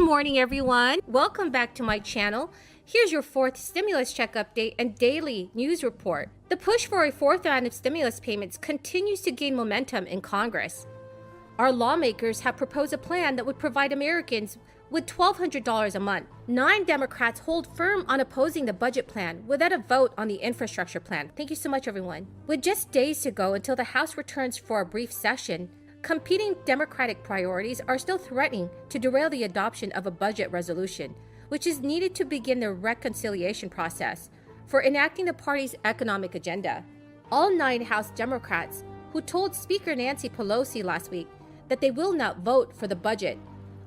morning, everyone. Welcome back to my channel. Here's your fourth stimulus check update and daily news report. The push for a fourth round of stimulus payments continues to gain momentum in Congress. Our lawmakers have proposed a plan that would provide Americans with $1,200 a month. 9 Democrats hold firm on opposing the budget plan without a vote on the infrastructure plan. Thank you so much, everyone. With just days to go until the House returns for a brief session, competing Democratic priorities are still threatening to derail the adoption of a budget resolution, which is needed to begin the reconciliation process for enacting the party's economic agenda. All 9 House Democrats, who told Speaker Nancy Pelosi last week that they will not vote for the budget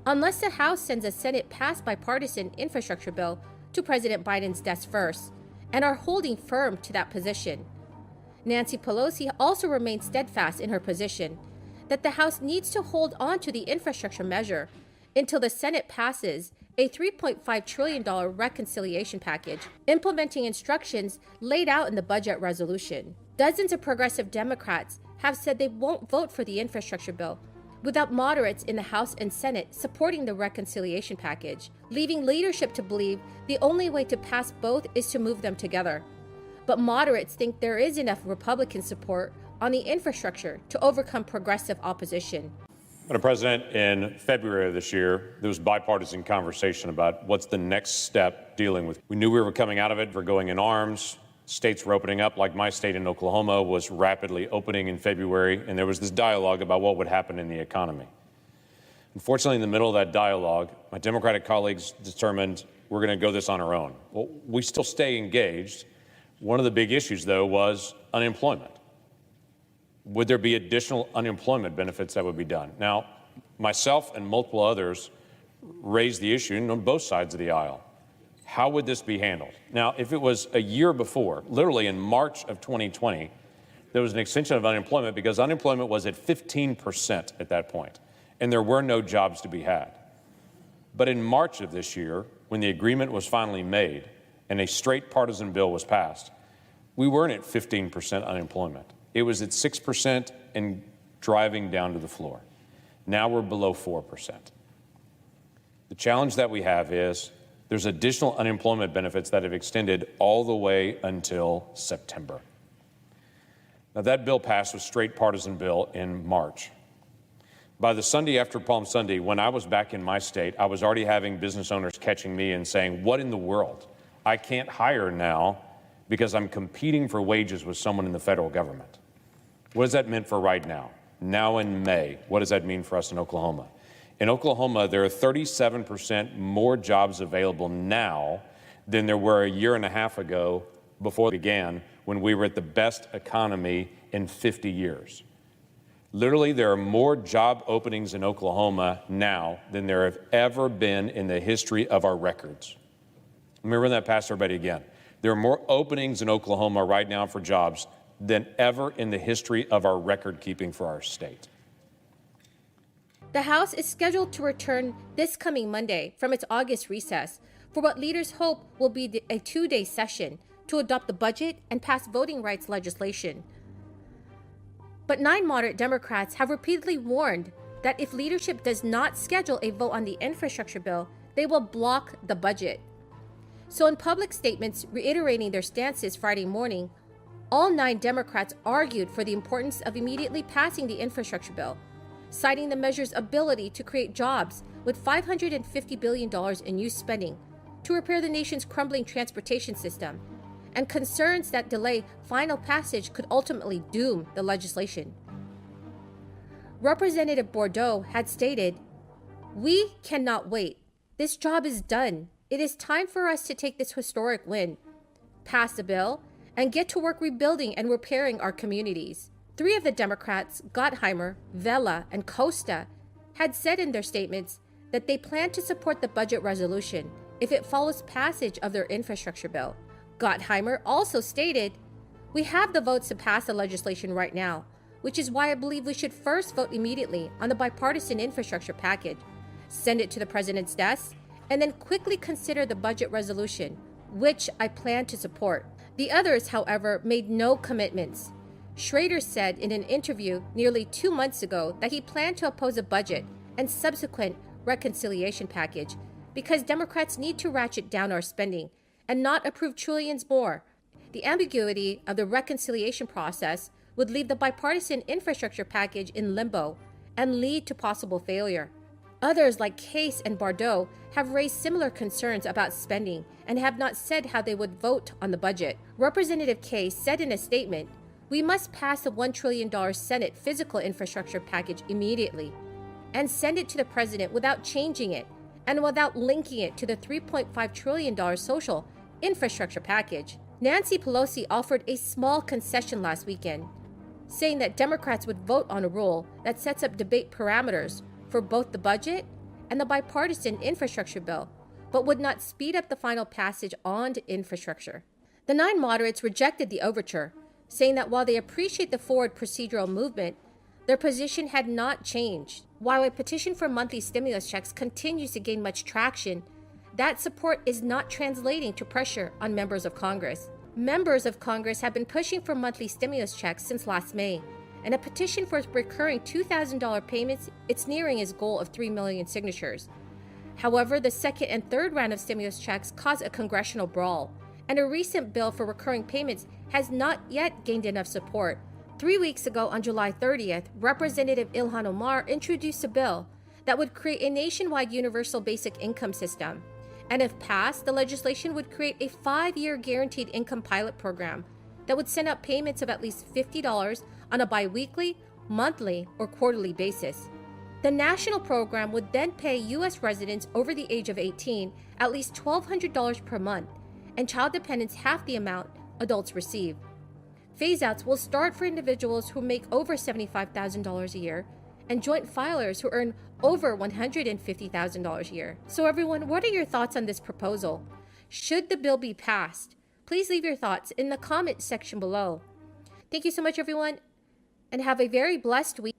unless the House sends a Senate-passed bipartisan infrastructure bill to President Biden's desk first, and are holding firm to that position. Nancy Pelosi also remains steadfast in her position that the House needs to hold on to the infrastructure measure until the Senate passes a $3.5 trillion reconciliation package, implementing instructions laid out in the budget resolution. Dozens of progressive Democrats have said they won't vote for the infrastructure bill without moderates in the House and Senate supporting the reconciliation package, leaving leadership to believe the only way to pass both is to move them together. But moderates think there is enough Republican support on the infrastructure to overcome progressive opposition. Madam President, in February of this year, there was bipartisan conversation about what's the next step dealing with. We knew we were coming out of it for going in arms. States were opening up, like my state in Oklahoma was rapidly opening in February, and there was this dialogue about what would happen in the economy. Unfortunately, in the middle of that dialogue, my Democratic colleagues determined we're going to go this on our own. Well, we still stay engaged. One of the big issues, though, was unemployment. Would there be additional unemployment benefits that would be done? Now, myself and multiple others raised the issue on both sides of the aisle. How would this be handled? Now, if it was a year before, literally in March of 2020, there was an extension of unemployment because unemployment was at 15% at that point, and there were no jobs to be had. But in March of this year, when the agreement was finally made and a straight partisan bill was passed, we weren't at 15% unemployment. It was at 6% and driving down to the floor. Now we're below 4%. The challenge that we have is there's additional unemployment benefits that have extended all the way until September. Now, that bill passed a straight partisan bill in March. By the Sunday after Palm Sunday, when I was back in my state, I was already having business owners catching me and saying, what in the world? I can't hire now because I'm competing for wages with someone in the federal government. What does that mean for right now? Now in May, what does that mean for us in Oklahoma? In Oklahoma, there are 37% more jobs available now than there were a year and a half ago before it began, when we were at the best economy in 50 years. Literally, there are more job openings in Oklahoma now than there have ever been in the history of our records. Let me run that past everybody again. There are more openings in Oklahoma right now for jobs than ever in the history of our record keeping for our state. The House is scheduled to return this coming Monday from its August recess for what leaders hope will be a 2-day session to adopt the budget and pass voting rights legislation. But 9 moderate Democrats have repeatedly warned that if leadership does not schedule a vote on the infrastructure bill, they will block the budget. So in public statements reiterating their stances Friday morning, all 9 Democrats argued for the importance of immediately passing the infrastructure bill, citing the measure's ability to create jobs with $550 billion in new spending to repair the nation's crumbling transportation system, and concerns that delay final passage could ultimately doom the legislation. Representative Bordeaux had stated, "We cannot wait. This job is done. It is time for us to take this historic win, pass the bill, and get to work rebuilding and repairing our communities." 3 of the Democrats, Gottheimer, Vela, and Costa, had said in their statements that they plan to support the budget resolution if it follows passage of their infrastructure bill. Gottheimer also stated, "We have the votes to pass the legislation right now, which is why I believe we should first vote immediately on the bipartisan infrastructure package, send it to the president's desk, and then quickly consider the budget resolution, which I plan to support." The others, however, made no commitments. Schrader said in an interview nearly 2 months ago that he planned to oppose a budget and subsequent reconciliation package because Democrats need to ratchet down our spending and not approve trillions more. The ambiguity of the reconciliation process would leave the bipartisan infrastructure package in limbo and lead to possible failure. Others like Case and Bordeaux have raised similar concerns about spending and have not said how they would vote on the budget. Representative Case said in a statement, "We must pass the $1 trillion Senate physical infrastructure package immediately and send it to the president without changing it and without linking it to the $3.5 trillion social infrastructure package." Nancy Pelosi offered a small concession last weekend, saying that Democrats would vote on a rule that sets up debate parameters for both the budget and the bipartisan infrastructure bill, but would not speed up the final passage on infrastructure. The 9 moderates rejected the overture, saying that while they appreciate the forward procedural movement, their position had not changed. While a petition for monthly stimulus checks continues to gain much traction, that support is not translating to pressure on members of Congress. Members of Congress have been pushing for monthly stimulus checks since last May, and a petition for recurring $2,000 payments, it's nearing its goal of 3 million signatures. However, the second and third round of stimulus checks caused a congressional brawl, and a recent bill for recurring payments has not yet gained enough support. 3 weeks ago, on July 30th, Representative Ilhan Omar introduced a bill that would create a nationwide universal basic income system. And if passed, the legislation would create a 5-year guaranteed income pilot program that would send out payments of at least $50 on a bi-weekly, monthly, or quarterly basis. The national program would then pay U.S. residents over the age of 18 at least $1,200 per month, and child dependents half the amount adults receive. Phase-outs will start for individuals who make over $75,000 a year and joint filers who earn over $150,000 a year. So everyone, what are your thoughts on this proposal? Should the bill be passed? Please leave your thoughts in the comment section below. Thank you so much, everyone, and have a very blessed week.